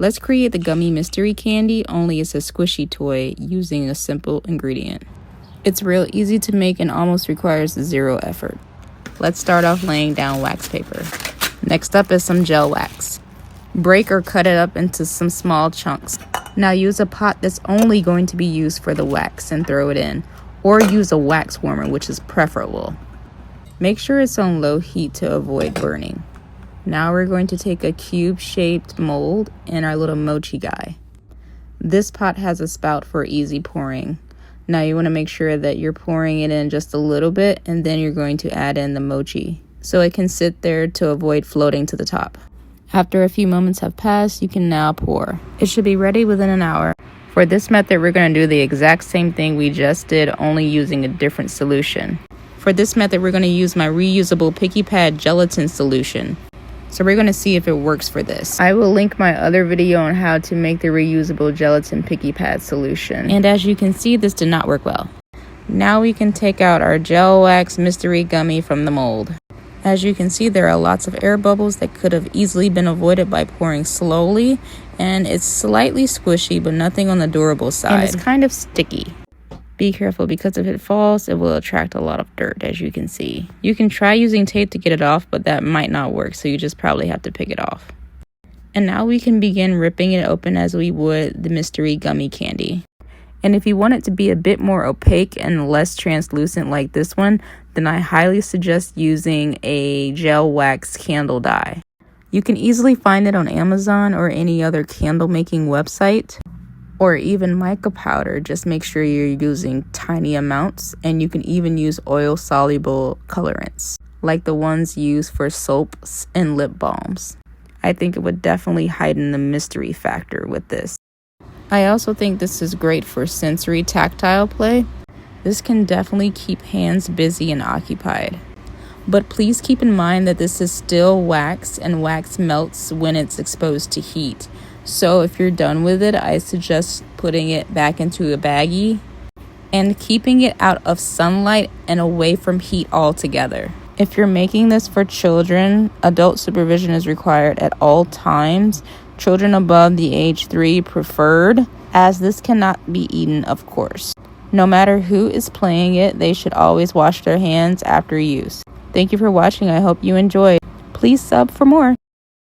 Let's create the Gummy mystery candy, only it's a squishy toy using a simple ingredient. It's real easy to make and almost requires zero effort. Let's start off laying down wax paper. Next up is some gel wax. Break or cut it up into some small chunks. Now use a pot that's only going to be used for the wax and throw it in, or use a wax warmer, which is preferable. Make sure it's on low heat to avoid burning. Now we're going to take a cube-shaped mold and our little mochi guy. This pot has a spout for easy pouring. Now you want to make sure that you're pouring it in just a little bit, and then you're going to add in the mochi so it can sit there to avoid floating to the top. After a few moments have passed, you can now pour. It should be ready within an hour. For this method, we're going to do the exact same thing we just did, only using a different solution. For this method, we're going to use my reusable Picky Pad gelatin solution. So we're going to see if it works for this. I will link my other video on how to make the reusable gelatin Picky Pad solution. And as you can see, this did not work well. Now we can take out our gel wax mystery gummy from the mold. As you can see, there are lots of air bubbles that could have easily been avoided by pouring slowly, and it's slightly squishy but nothing on the durable side. And it's kind of sticky. Be careful, because if it falls, it will attract a lot of dirt, as you can see. You can try using tape to get it off, but that might not work, so you just probably have to pick it off. And now we can begin ripping it open as we would the mystery gummy candy. And if you want it to be a bit more opaque and less translucent like this one, then I highly suggest using a gel wax candle dye. You can easily find it on Amazon or any other candle making website, or even mica powder. Just make sure you're using tiny amounts, and you can even use oil soluble colorants like the ones used for soaps and lip balms. I think it would definitely heighten the mystery factor with this. I also think this is great for sensory tactile play. This can definitely keep hands busy and occupied. But please keep in mind that this is still wax, and wax melts when it's exposed to heat. So if you're done with it, I suggest putting it back into a baggie and keeping it out of sunlight and away from heat altogether. If you're making this for children, adult supervision is required at all times. Children above the age 3 preferred, as this cannot be eaten, of course. No matter who is playing it, they should always wash their hands after use. Thank you for watching. I hope you enjoyed. Please sub for more.